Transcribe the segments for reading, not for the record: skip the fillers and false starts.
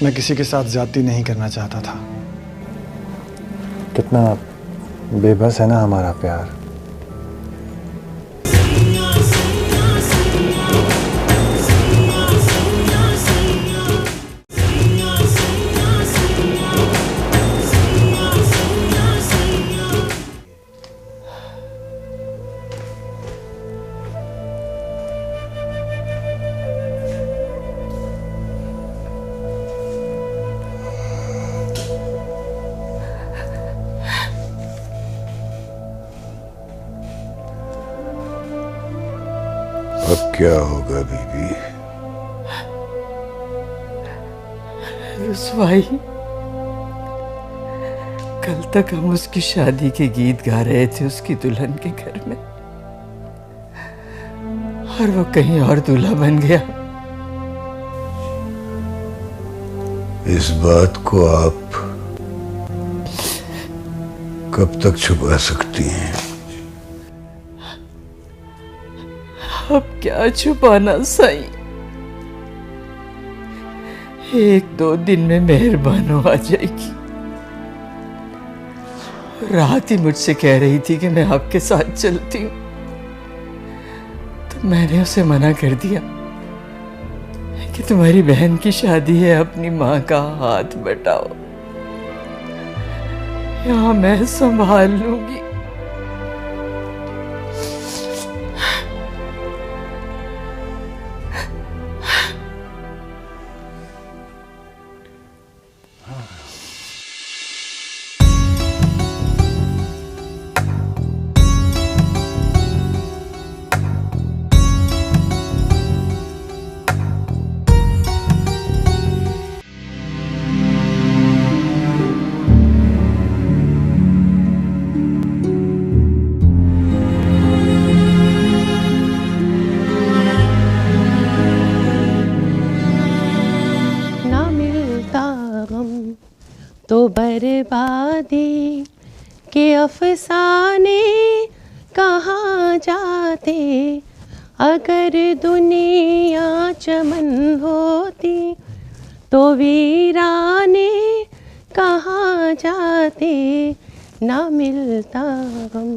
मैं किसी के साथ ज्यादती नहीं करना चाहता था। कितना बेबस है ना हमारा प्यार। अब क्या होगा बीबी? रुसवाई। कल तक हम उसकी शादी के गीत गा रहे थे उसकी दुल्हन के घर में, और वो कहीं और दूल्हा बन गया। इस बात को आप कब तक छुपा सकती हैं? अब क्या छुपाना साईं, 1-2 दिन में मेहरबानो आ जाएगी। रात ही मुझसे कह रही थी कि मैं आपके साथ चलती हूं, तो मैंने उसे मना कर दिया कि तुम्हारी बहन की शादी है, अपनी माँ का हाथ बटाओ, यहाँ मैं संभाल लूंगी। तो बर्बादी के अफसाने कहाँ जाते, अगर दुनिया चमन होती तो वीराने कहाँ जाते, ना मिलता गम।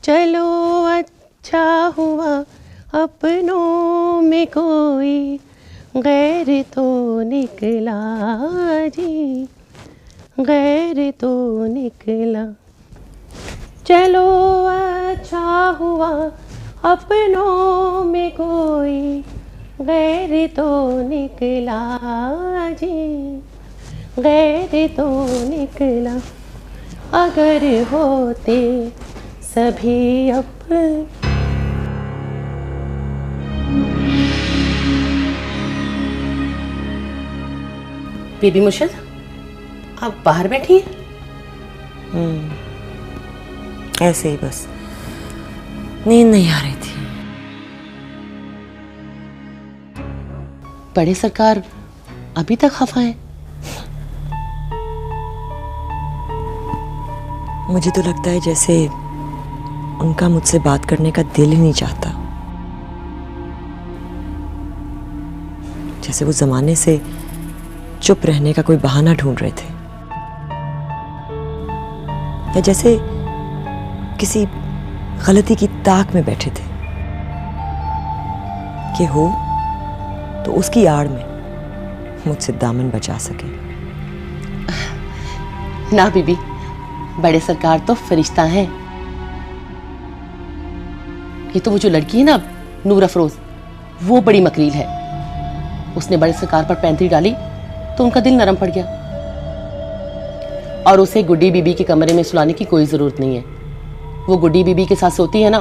चलो अच्छा हुआ अपनों में कोई गैर तो निकला जी, गैर तो निकला। चलो अच्छा हुआ अपनों में कोई गैर तो निकला जी, गैर तो निकला। अगर होते सभी अपने। बेबी मुर्शद, आप बाहर बैठी हैं? ऐसे ही बस नींद नहीं आ रही थी। बड़े सरकार अभी तक खफा हैं? मुझे तो लगता है जैसे उनका मुझसे बात करने का दिल ही नहीं चाहता, जैसे वो जमाने से चुप रहने का कोई बहाना ढूंढ रहे थे, या जैसे किसी गलती की ताक में बैठे थे कि हो तो उसकी आड़ में मुझसे दामन बचा सके। ना बीबी, बड़े सरकार तो फरिश्ता हैं। ये तो वो जो लड़की है ना नूर अफरोज, वो बड़ी मकरील है। उसने बड़े सरकार पर पैंतरी डाली तो उनका दिल नरम पड़ गया, और उसे गुड्डी बीबी के कमरे में सुलाने की कोई जरूरत नहीं है। वो गुड्डी बीबी के साथ सोती है ना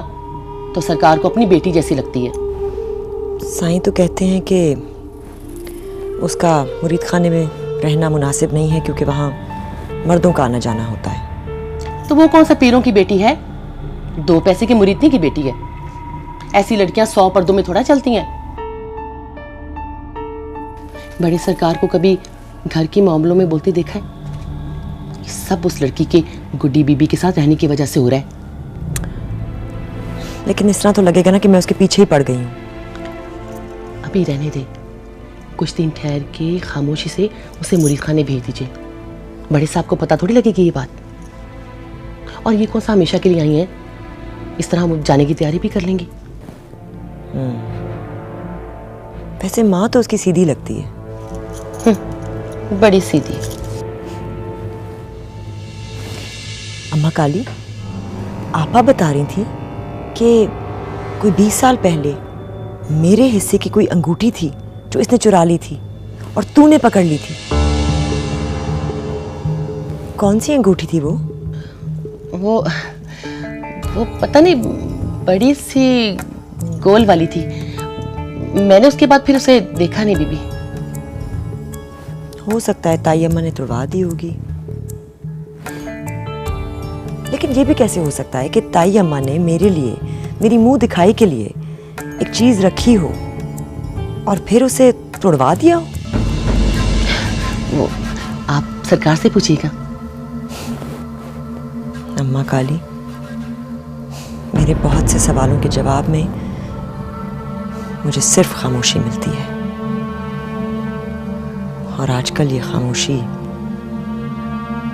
तो सरकार को अपनी बेटी जैसी लगती है। साईं तो कहते हैं कि उसका मुरीद खाने में रहना मुनासिब नहीं है क्योंकि वहाँ मर्दों का आना जाना होता है। तो वो कौन सा पीरों की बेटी है, 2 पैसे की मुरीदनी की बेटी है। ऐसी लड़कियां 100 पर्दों में थोड़ा चलती हैं। बड़े सरकार को कभी घर के मामलों में बोलते देखा है? ये सब उस लड़की के गुड्डी बीबी के साथ रहने की वजह से हो रहा है। लेकिन इस तरह तो लगेगा ना कि मैं उसके पीछे ही पड़ गई हूँ। अभी रहने दे, कुछ दिन ठहर के खामोशी से उसे मुरीद खाने भेज दीजिए। बड़े साहब को पता थोड़ी लगेगी ये बात। और ये कौन सा हमेशा के लिए आई हैं, इस तरह हम जाने की तैयारी भी कर लेंगी। वैसे माँ तो उसकी सीधी लगती है। बड़ी सीधी। अम्मा काली, आपा बता रही थी कि कोई 20 साल पहले मेरे हिस्से की कोई अंगूठी थी जो इसने चुरा ली थी और तूने पकड़ ली थी। कौन सी अंगूठी थी वो पता नहीं, बड़ी सी गोल वाली थी। मैंने उसके बाद फिर उसे देखा नहीं बीबी। हो सकता है ताई अम्मा ने तुड़वा दी होगी, लेकिन ये भी कैसे हो सकता है कि ताई अम्मा ने मेरे लिए, मेरी मुंह दिखाई के लिए एक चीज रखी हो और फिर उसे तोड़वा दिया हो। वो आप सरकार से पूछिएगा। अम्मा काली, मेरे बहुत से सवालों के जवाब में मुझे सिर्फ खामोशी मिलती है, और आजकल ये खामोशी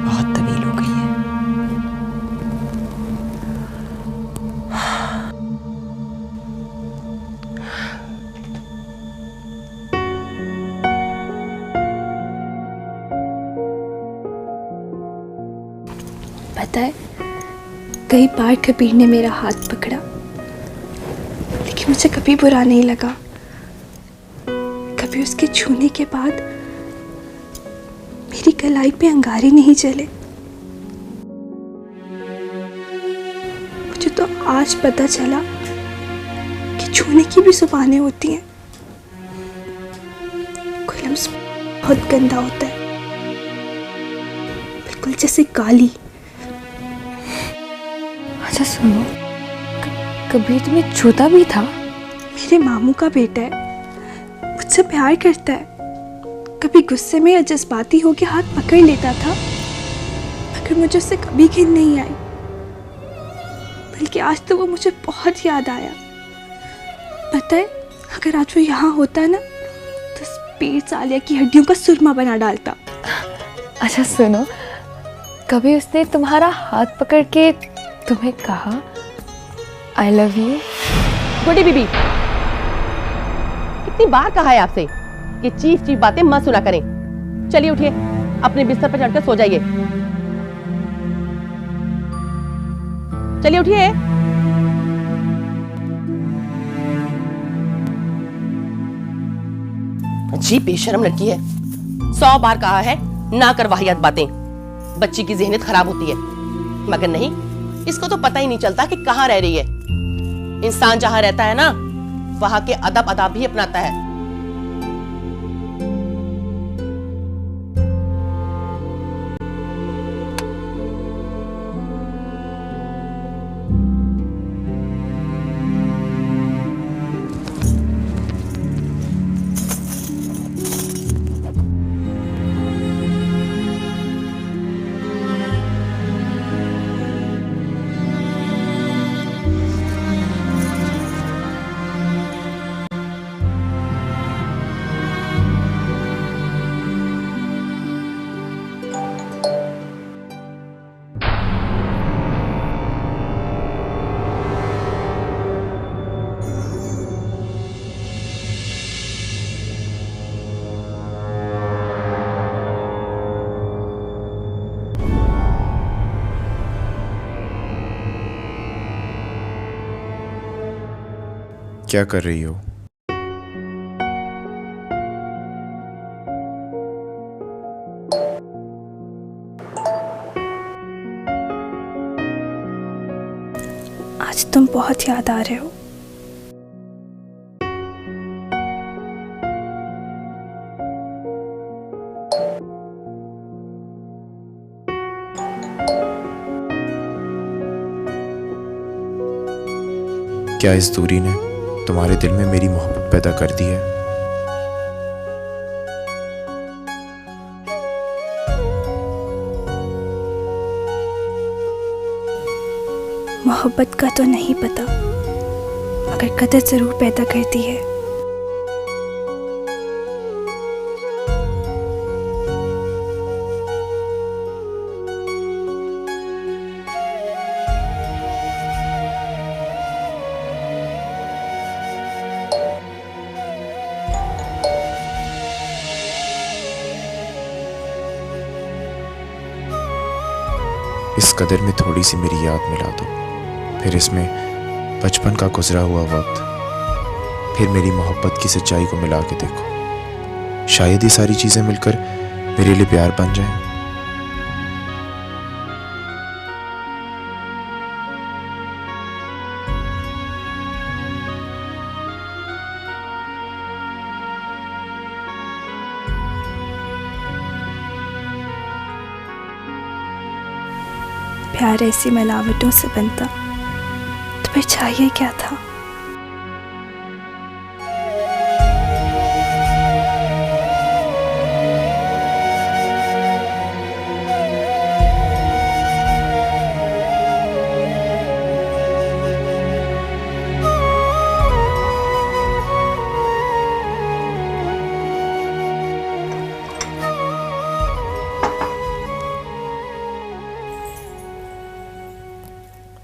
बहुत तवील हो गई है। पता है, कई बार कबीर ने मेरा हाथ पकड़ा, लेकिन मुझे कभी बुरा नहीं लगा। कभी उसके छूने के बाद मेरी कलाई पे अंगारे नहीं चले। मुझे तो आज पता चला कि छूने की भी जुबानें होती हैं। कोई लफ्ज़ बहुत गंदा होता है, बिल्कुल जैसे गाली। अच्छा सुनो, कबीर तुम्हें छूता भी था? मेरे मामू का बेटा है, मुझसे प्यार करता है। कभी गुस्से में या जज्बाती होकर हाथ पकड़ लेता था, मगर मुझे उससे कभी घिन नहीं आई। बल्कि आज तो वो मुझे बहुत याद आया। पता है, अगर आज वो यहाँ होता ना, तो इस पेड़ सालिया की हड्डियों का सुरमा बना डालता। अच्छा सुनो, कभी उसने तुम्हारा हाथ पकड़ के तुम्हें कहा आई लव यू? गुडी बीबी, कितनी बार कहा है आपसे कि चीफ चीफ बातें मत सुना करें। चलिए उठिए, अपने बिस्तर पर चढ़कर सो जाइए। चलिए उठिए। जी बेशर्म लड़की है, 100 बार कहा है ना कर वाहियात बातें, बच्ची की ज़हनियत खराब होती है। मगर नहीं, इसको तो पता ही नहीं चलता कि कहाँ रह रही है। इंसान जहां रहता है ना, वहां के अदब अदाब भी अपनाता है। क्या कर रही हो? आज तुम बहुत याद आ रहे हो। क्या इस दूरी ने तुम्हारे दिल में मेरी मोहब्बत पैदा कर दी है? मोहब्बत का तो नहीं पता, मगर कदर जरूर पैदा करती है। इस कदर में थोड़ी सी मेरी याद मिला दो, फिर इसमें बचपन का गुजरा हुआ वक्त, फिर मेरी मोहब्बत की सच्चाई को मिला के देखो। शायद ये सारी चीज़ें मिलकर मेरे लिए प्यार बन जाएं। प्यार ऐसी मिलावटों से बनता तो फिर चाहिए क्या था।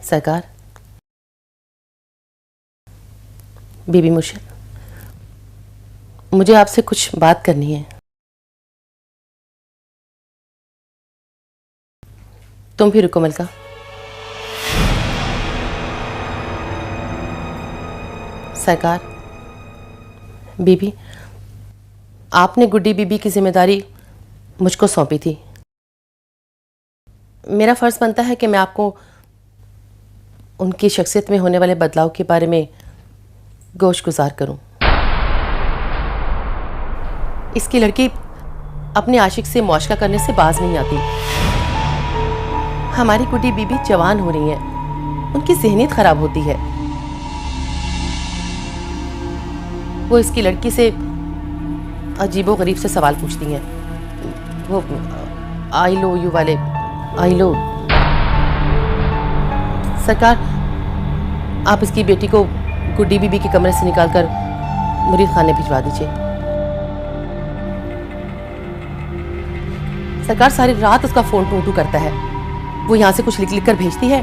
सरकार, बीबी मुर्शिद, मुझे आपसे कुछ बात करनी है। तुम भी रुको मलका। सरकार, बीबी, आपने गुड्डी बीबी की जिम्मेदारी मुझको सौंपी थी। मेरा फर्ज बनता है कि मैं आपको उनकी शख्सियत में होने वाले बदलाव के बारे में गोशगुजार करूं। इसकी लड़की अपने आशिक से मुआशरा करने से बाज नहीं आती। हमारी गुड्डी बीबी जवान हो रही है, उनकी ज़हनियत खराब होती है। वो इसकी लड़की से अजीबो गरीब से सवाल पूछती हैं। वो आई लो यू वाले आई लो। सरकार, आप इसकी बेटी को गुड्डी बीबी के कमरे से निकालकर मुरीद खाने भिजवा दीजिए। सरकार, सारी रात उसका फोन टू करता है। वो यहाँ से कुछ लिख लिख कर भेजती है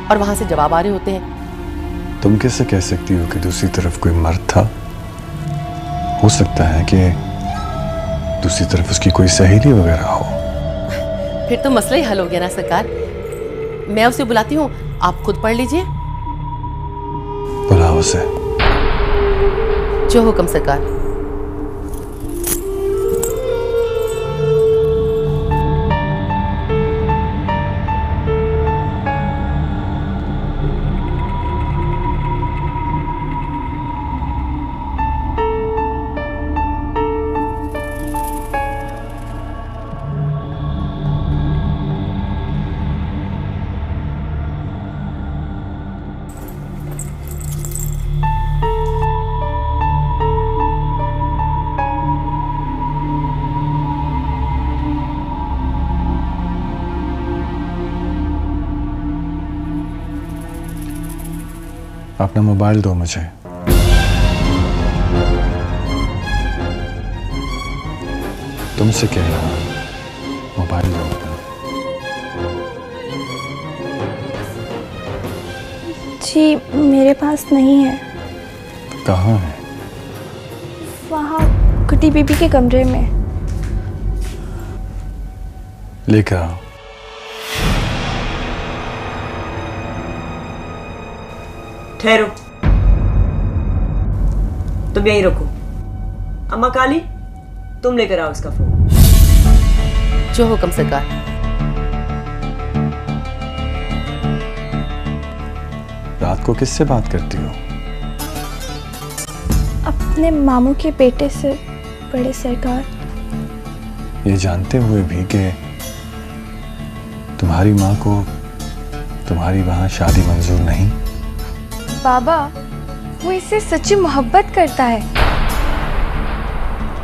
और वहां से जवाब आ रहे होते हैं। तुम कैसे कह सकती हो कि दूसरी तरफ कोई मर्द था? हो सकता है कि दूसरी तरफ उसकी कोई सहेली वगैरह हो। फिर तो मसला ही हल हो गया ना सरकार। मैं उसे बुलाती हूँ, आप खुद पढ़ लीजिए। बुलाओ उसे। जो हुक्म सरकार। अपना मोबाइल दो मुझे। तुमसे कह रहा हूं, मोबाइल दो अपना। जी मेरे पास नहीं है। कहाँ है? वहाँ गुड्डी बीबी के कमरे में। लेकर आओ। ठहरो, तुम यहीं रुको। अम्मा काली, तुम लेकर आओ इसका फोन। जो हुक्म सरकार। रात को किससे बात करती हो? अपने मामू के बेटे से, बड़े सरकार। ये जानते हुए भी कि तुम्हारी माँ को तुम्हारी वहां शादी मंजूर नहीं। बाबा, वो इससे सच्ची मोहब्बत करता है।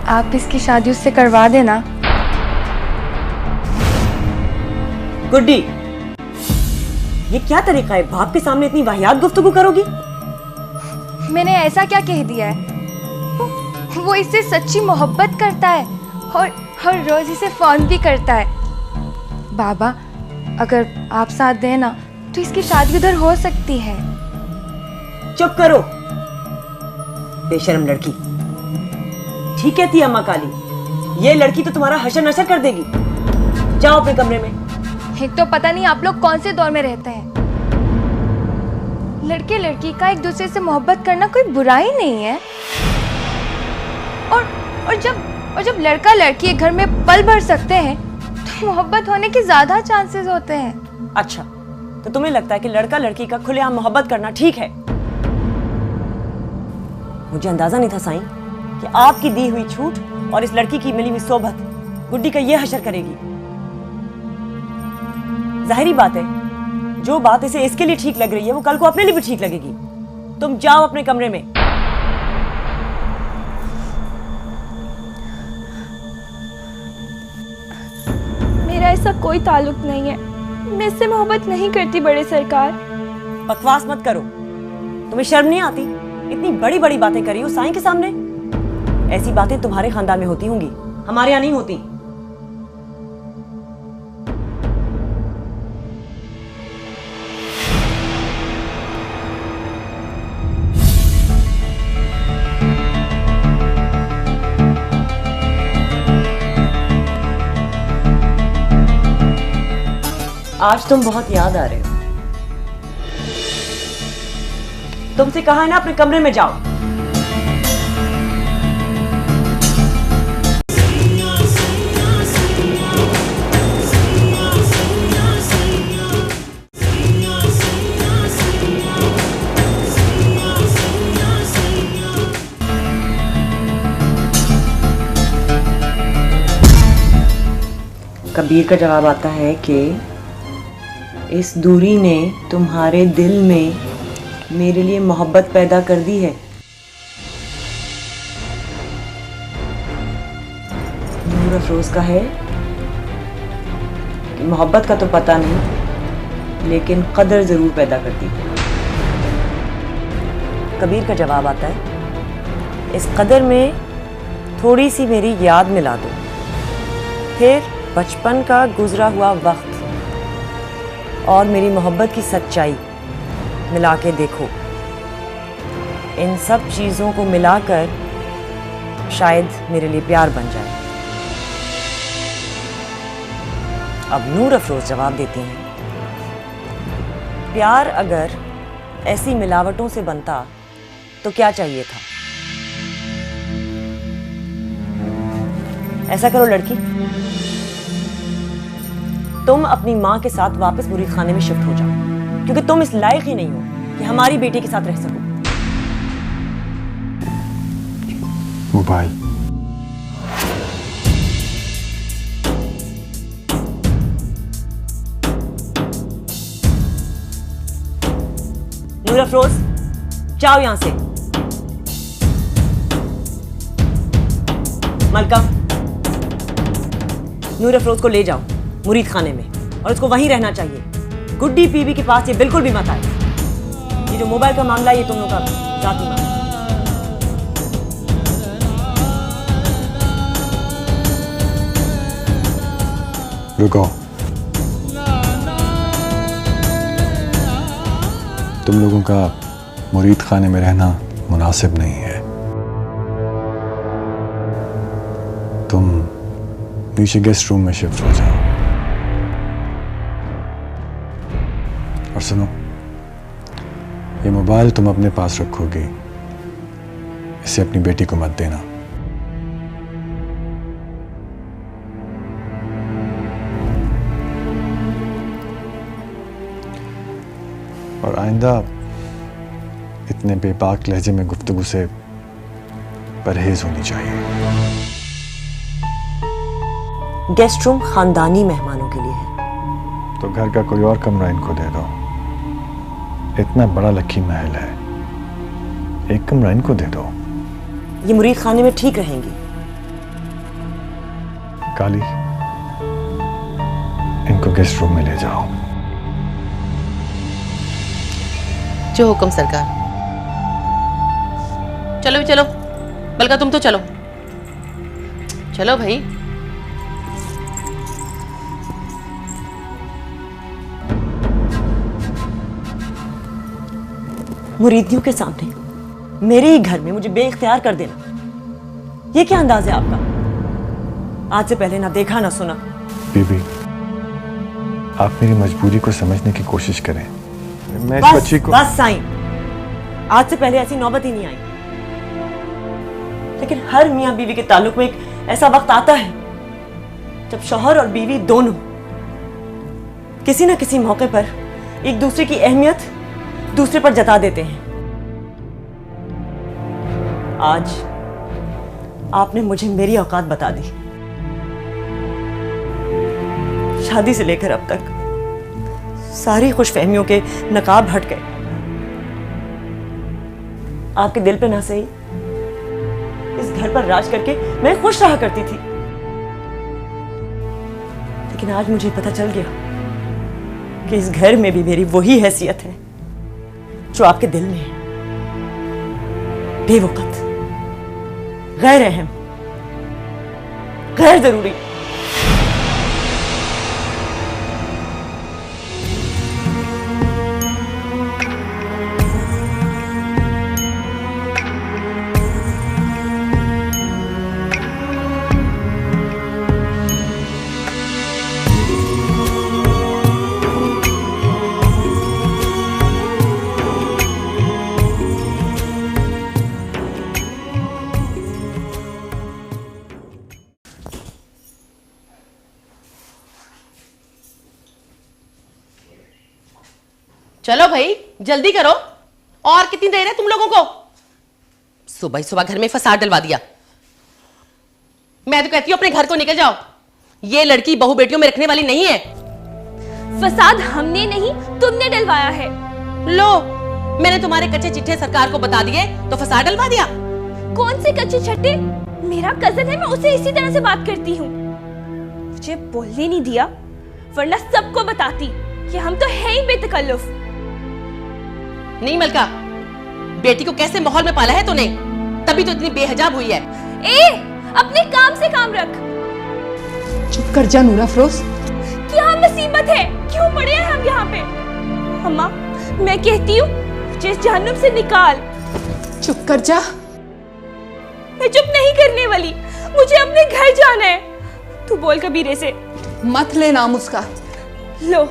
आप इसकी शादी उससे करवा देना। गुड्डी, ये क्या तरीका है? बाप के सामने इतनी वाहियात गुफ्तगू करोगी? मैंने ऐसा क्या कह दिया है? वो इससे सच्ची मोहब्बत करता है और हर रोज इसे फोन भी करता है। बाबा, अगर आप साथ देना तो इसकी शादी उधर हो सकती है। चुप करो, बेशर्म लड़की। ठीक कहती है अम्मा काली, ये लड़की तो तुम्हारा हशर नशर कर देगी। जाओ अपने कमरे में। एक तो पता नहीं आप लोग कौन से दौर में रहते हैं। लड़के लड़की का एक दूसरे से मोहब्बत करना कोई बुराई नहीं है। और जब लड़का लड़की एक घर में पल भर सकते हैं तो मोहब्बत होने के ज्यादा चांसेस होते हैं। अच्छा, तो तुम्हें लगता है कि लड़का लड़की का खुलेआम मोहब्बत करना ठीक है? मुझे अंदाजा नहीं था साईं कि आपकी दी हुई छूट और इस लड़की की मिली हुई सोबत गुड्डी का ये हशर करेगी। जाहिरी बात है, जो बात इसे इसके लिए ठीक लग रही है वो कल को अपने लिए भी ठीक लगेगी। तुम जाओ अपने कमरे में। मेरा ऐसा कोई ताल्लुक नहीं है, मैं इससे मोहब्बत नहीं करती बड़े सरकार। बकवास मत करो, तुम्हें शर्म नहीं आती? इतनी बड़ी बड़ी बातें करी हो साईं के सामने। ऐसी बातें तुम्हारे खानदान में होती होंगी, हमारे यहाँ नहीं होती। आज तुम बहुत याद आ रहे हो। तुमसे कहा है ना अपने कमरे में जाओ। कबीर का जवाब आता है कि इस दूरी ने तुम्हारे दिल में मेरे लिए मोहब्बत पैदा कर दी है। नूर अफरोज का है कि मोहब्बत का तो पता नहीं, लेकिन कदर जरूर पैदा करती है। कबीर का जवाब आता है, इस कदर में थोड़ी सी मेरी याद मिला दो, फिर बचपन का गुजरा हुआ वक्त और मेरी मोहब्बत की सच्चाई मिला के देखो। इन सब चीज़ों को मिलाकर शायद मेरे लिए प्यार बन जाए। अब नूर अफरोज जवाब देती हैं, प्यार अगर ऐसी मिलावटों से बनता तो क्या चाहिए था? ऐसा करो लड़की, तुम अपनी माँ के साथ वापस मुरीद खाने में शिफ्ट हो जाओ, क्योंकि तुम इस लायक ही नहीं हो कि हमारी बेटी के साथ रह सको। मोबाइल नूर अफरोज, जाओ यहां से। मलका, नूर अफरोज को ले जाओ मुरीद खाने में और उसको वहीं रहना चाहिए। गुड्डी पीबी के पास ये बिल्कुल भी मत आए। ये जो मोबाइल का मामला है ये तुम लोगों का जाती मामला। रुको, तुम लोगों का मुरीद खाने में रहना मुनासिब नहीं है। तुम नीचे गेस्ट रूम में शिफ्ट हो जाओ। और सुनो, ये मोबाइल तुम अपने पास रखोगी, इसे अपनी बेटी को मत देना। और आइंदा इतने बेबाक लहजे में गुफ्तगू से परहेज होनी चाहिए। गेस्ट रूम खानदानी मेहमानों के लिए है, तो घर का कोई और कमरा इनको दे दो। इतना बड़ा लक्की महल है, एक कमरा इनको दे दो। ये मुरीद खाने में ठीक रहेंगी। काली, इनको गेस्ट रूम में ले जाओ। जो हुक्म सरकार। चलो भी चलो, बल्कि तुम तो चलो, चलो भाई। मुरीदियों के सामने मेरे ही घर में मुझे बेइख्तियार कर देना, ये क्या अंदाज है आपका? आज से पहले ना देखा ना सुना। बीबी, आप मेरी मजबूरी को समझने की कोशिश करें। मैं इस बस बच्ची को बस साईं, आज से पहले ऐसी नौबत ही नहीं आई। लेकिन हर मियां बीवी के ताल्लुक में एक ऐसा वक्त आता है जब शौहर और बीवी दोनों किसी न किसी मौके पर एक दूसरे की अहमियत दूसरे पर जता देते हैं। आज आपने मुझे मेरी औकात बता दी। शादी से लेकर अब तक सारी खुशफहमियों के नकाब हट गए। आपके दिल पे ना सही, इस घर पर राज करके मैं खुश रहा करती थी। लेकिन आज मुझे पता चल गया कि इस घर में भी मेरी वही हैसियत है जो आपके दिल में है। बेवकत, गैर अहम, गैर जरूरी। चलो भाई जल्दी करो, और कितनी देर है तुम लोगों को? सुबह ही सुबह घर में फसाद डलवा दिया। मैं तो कहती हूं अपने घर को निकल जाओ। ये लड़की बहू बेटियों में रखने वाली नहीं है। फसाद हमने नहीं तुमने डलवाया है। लो, मैंने तुम्हारे कच्चे चिट्ठे सरकार को बता दिए तो फसाद डलवा दिया। कौन से कच्चे छट्टे? मेरा कजन है, मैं उसे इसी तरह से बात करती हूँ। मुझे बोलने नहीं दिया, वरना सबको बताती कि हम तो है ही बेतकल्लुफ। नहीं मलका, बेटी को कैसे माहौल में पाला है तूने, तभी तो इतनी बेहिजाब हुई है। ए, अपने काम से काम रख। चुप कर जा नूरा अफरोज। क्या मुसीबत है, क्यों पड़े हैं हम यहाँ पे? अम्मा, मैं कहती हूँ मुझे इस जहन्नुम से निकाल। चुप कर जा। मैं चुप नहीं करने वाली, मुझे अपने घर जाना है। तू बोल कबीरे से। मत ले नाम उसका। लो,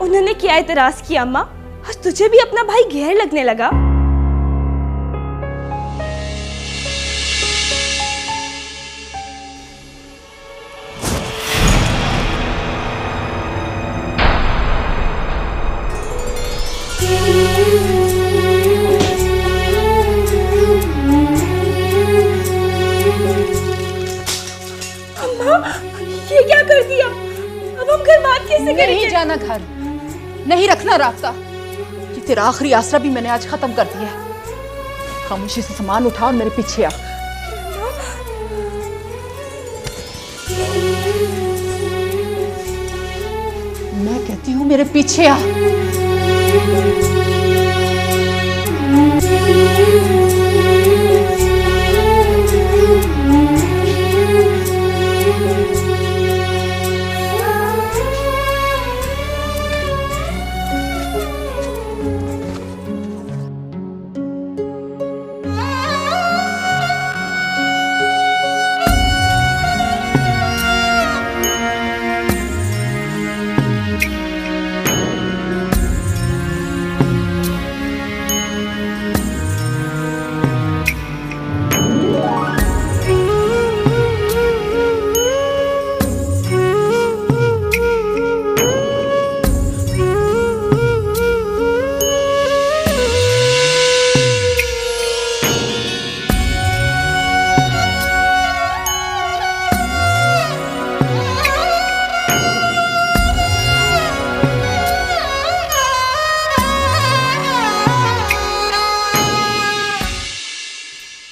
उन्होंने क्या एतराज किया अम्मा? आज तुझे भी अपना भाई गैर लगने लगा? अम्मा, ये क्या कर दिया? अब हम घर बात कैसे करेंगे? नहीं जाना घर, नहीं रखना रास्ता। ये तेरा आखिरी आसरा भी मैंने आज खत्म कर दिया है। खामोशी से सामान उठा और मेरे पीछे आ। मैं कहती हूँ मेरे पीछे आ।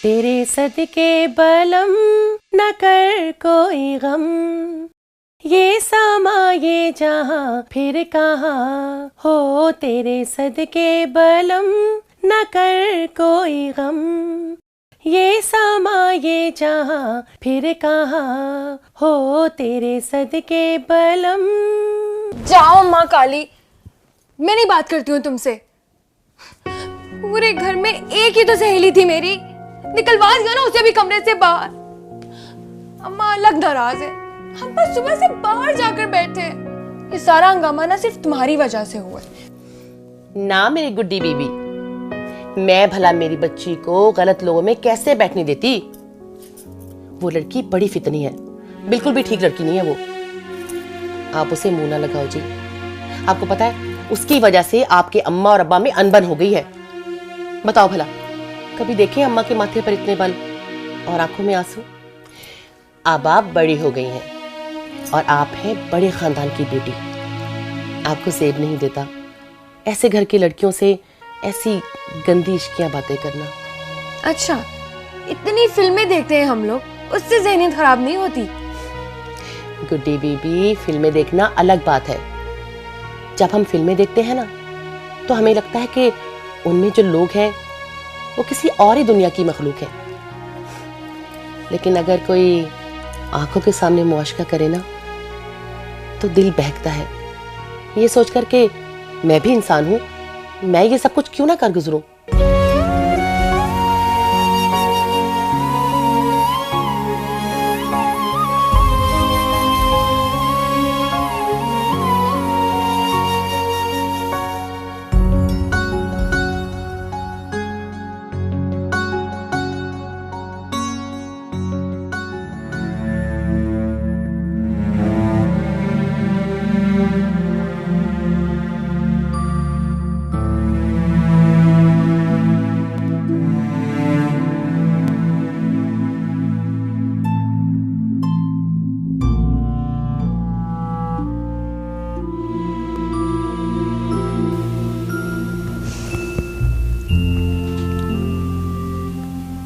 तेरे सदके बलम न कर कोई गम, ये सामा ये जहां फिर कहाँ हो। तेरे सदके बलम न कर कोई गम, ये सामा ये जहां फिर कहाँ हो। तेरे सदके बलम। जाओ माँ काली, मैं नहीं बात करती हूँ तुमसे। पूरे घर में एक ही तो सहेली थी मेरी, निकलवा दिया ना उसे भी कमरे से बाहर। अम्मा अलग नाराज है, हम बस सुबह से बाहर जाकर बैठे, ये सारा हंगामा ना सिर्फ तुम्हारी वजह से हुआ है। ना मेरी गुड्डी बीबी, मैं भला मेरी बच्ची को गलत लोगों में कैसे बैठने देती? वो लड़की बड़ी फितनी है, बिल्कुल भी ठीक लड़की नहीं है वो। आप उसे मुंह ना लगाओ जी। आपको पता है उसकी वजह से आपके अम्मा और अब्बा में अनबन हो गई है। बताओ भला, कभी देखे अम्मा के माथे पर इतने बल और आंखों में आंसू? अब आप बड़ी हो गई हैं और आप हैं बड़े खानदान की बेटी। आपको सेब नहीं देता ऐसे घर की लड़कियों से ऐसी गंदी इश्कियां बातें करना। अच्छा, इतनी फिल्में देखते हैं हम लोग, उससे ज़हनियत खराब नहीं होती? गुड्डी बीबी, फिल्में देखना अलग बात है। जब हम फिल्में देखते हैं ना तो हमें लगता है कि उनमें जो लोग हैं वो किसी और ही दुनिया की मखलूक है। लेकिन अगर कोई आंखों के सामने मुआशका करे ना तो दिल बहकता है, ये सोचकर के मैं भी इंसान हूं, मैं ये सब कुछ क्यों ना कर गुजरूं।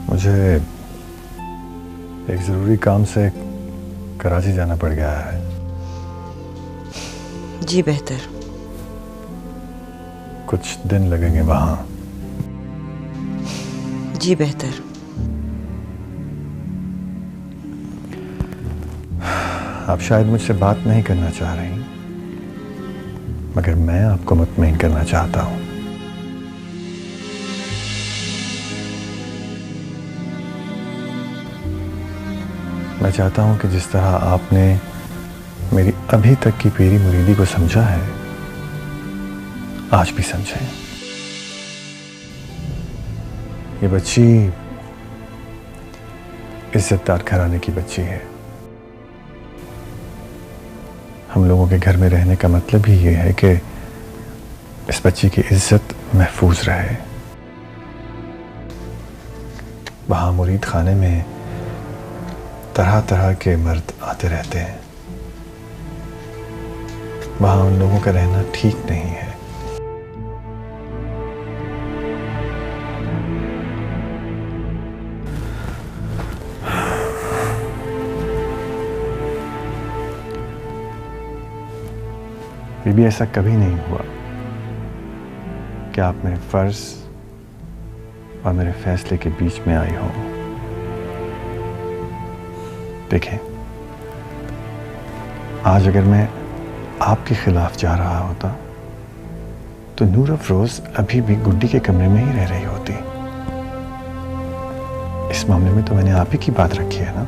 मुझे एक ज़रूरी काम से कराची जाना पड़ गया है। जी बेहतर। कुछ दिन लगेंगे वहां। जी बेहतर। आप शायद मुझसे बात नहीं करना चाह रही, मगर मैं आपको मुतमईन करना चाहता हूं। मैं चाहता हूं कि जिस तरह आपने मेरी अभी तक की पीरी मुरीदी को समझा है, आज भी समझें। ये बच्ची इज्जतदार घराने की बच्ची है। हम लोगों के घर में रहने का मतलब ही ये है कि इस बच्ची की इज्जत महफूज रहे। वहां मुरीद खाने में तरह तरह के मर्द आते रहते हैं। वहां उन लोगों का रहना ठीक नहीं है। बीबी, ऐसा कभी नहीं हुआ कि आप मेरे फर्ज और मेरे फैसले के बीच में आई हो। देखें, आज अगर मैं आपके खिलाफ जा रहा होता तो नूर अफरोज अभी भी गुड्डी के कमरे में ही रह रही होती। इस मामले में तो मैंने आप ही की बात रखी है ना।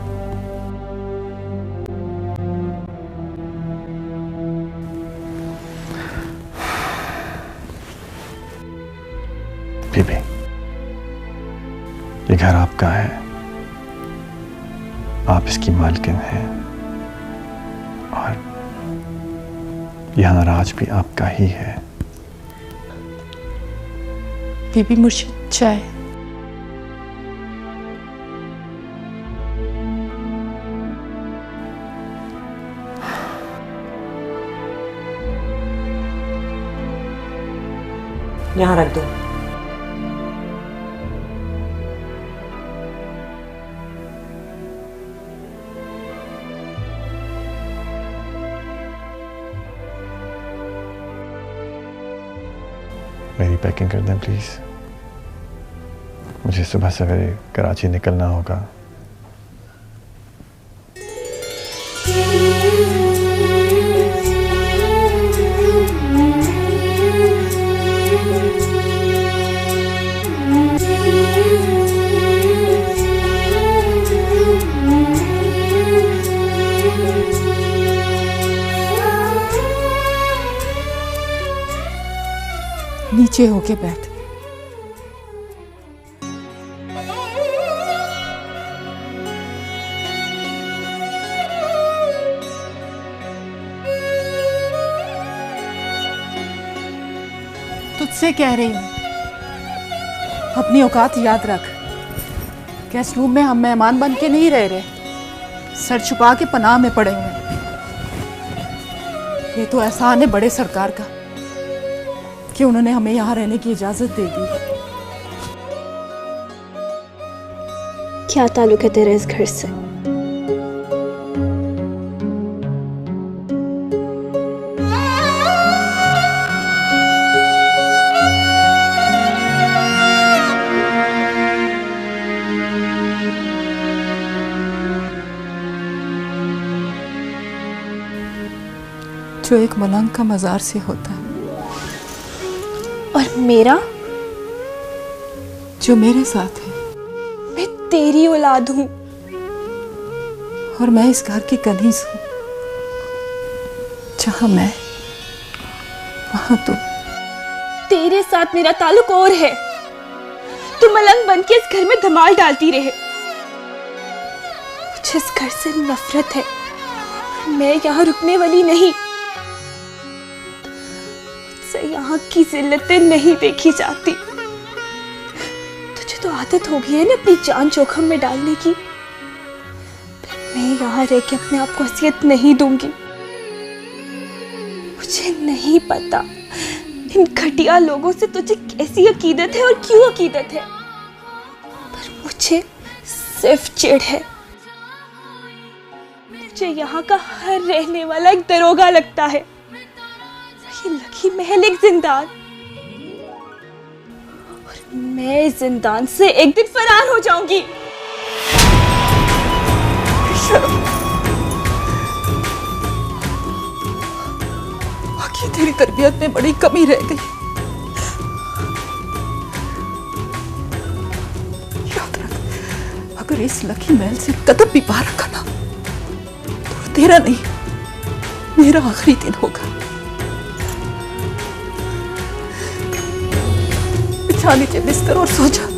बीबी, ये घर आपका है, आप इसकी मालकिन हैं और यहां राज भी आपका ही है। बीबी, मुझे चाय। यहाँ रख दो। मेरी पैकिंग कर दें प्लीज। मुझे सुबह सवेरे कराची निकलना होगा। नीचे होके बैठ। तुझसे कह रही हूं, अपनी औकात याद रख। गेस्ट रूम में हम मेहमान बन के नहीं रह रहे, सर छुपा के पनाह में पड़े हुए हैं। ये तो एहसान है बड़े सरकार का कि उन्होंने हमें यहाँ रहने की इजाजत दे दी। क्या ताल्लुक है तेरा इस घर से? जो एक मलंग का मजार से होता है, और मेरा जो मेरे साथ है। मैं तेरी औलाद हूं और मैं इस घर की कनीज हूं। जहां मैं वहां तुम। तेरे साथ मेरा ताल्लुक और है। तू मलंग बन के इस घर में धमाल डालती रहे। मुझे इस घर से नफरत है। मैं यहाँ रुकने वाली नहीं। मुझसे यहाँ की जिल्लतें नहीं देखी जाती। तुझे तो आदत हो गई है ना अपनी जान जोखिम में डालने की। मैं यहाँ रह के अपने आप को असियत नहीं दूंगी। मुझे नहीं पता इन घटिया लोगों से तुझे कैसी अकीदत है और क्यों अकीदत है, पर मुझे सिर्फ चिढ़ है। मुझे यहाँ का हर रहने वाला एक दरोगा लगता है। ये लकी महल एक जिंदान, और मैं इस जिंदान से एक दिन फरार हो जाऊंगी। बाकी तेरी तरबियत में बड़ी कमी रह गई। याद रख, अगर इस लकी महल से कदम भी बाहर रखा ना, तो तेरा नहीं, मेरा आखिरी दिन होगा। बिछा नीचे बिस्तर और सो जा।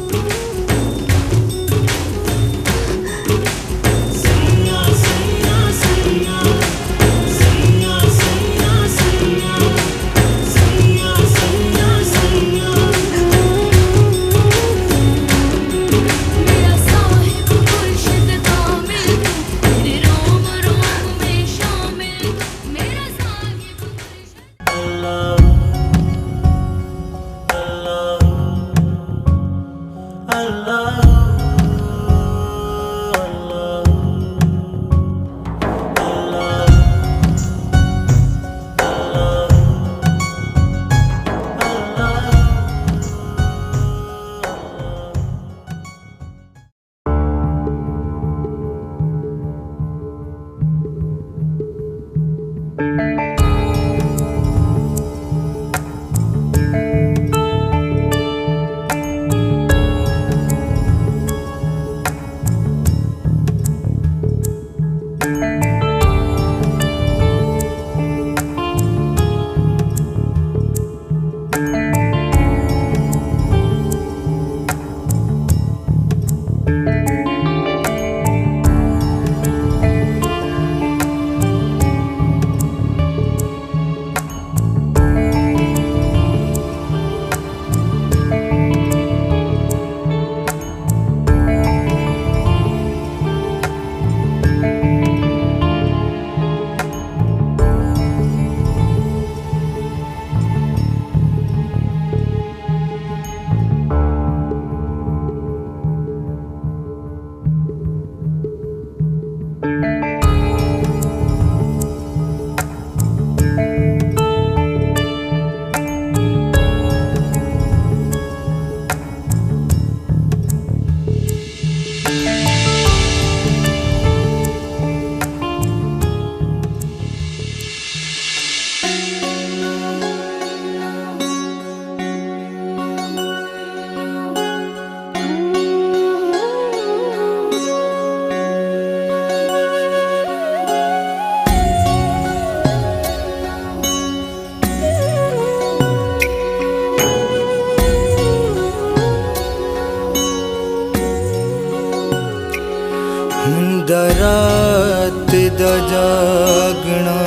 दा जागना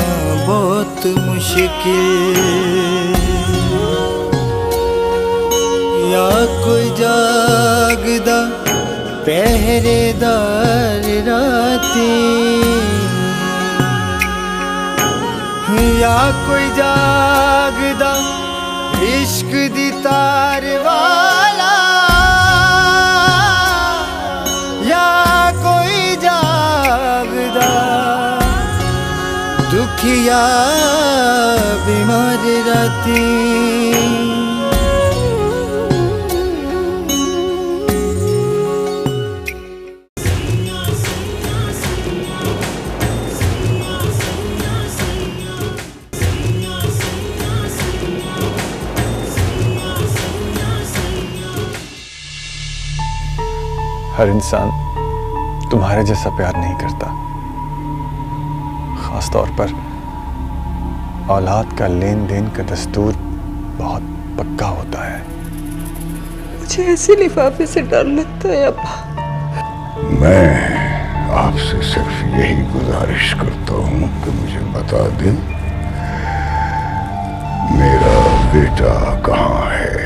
बहुत मुश्किल, या कोई जागदा पहरेदार राती, या कोई जागदा इश्क दी तार वाला, या कोई जागदा दुखिया बीमार राती। हर इंसान तुम्हारे जैसा प्यार नहीं करता, खास तौर पर औलाद का लेन देन का दस्तूर बहुत पक्का होता है। मुझे ऐसे लिफाफे से डर लगता है अब्बा। मैं आपसे सिर्फ यही गुजारिश करता हूँ कि मुझे बता दें मेरा बेटा कहाँ है।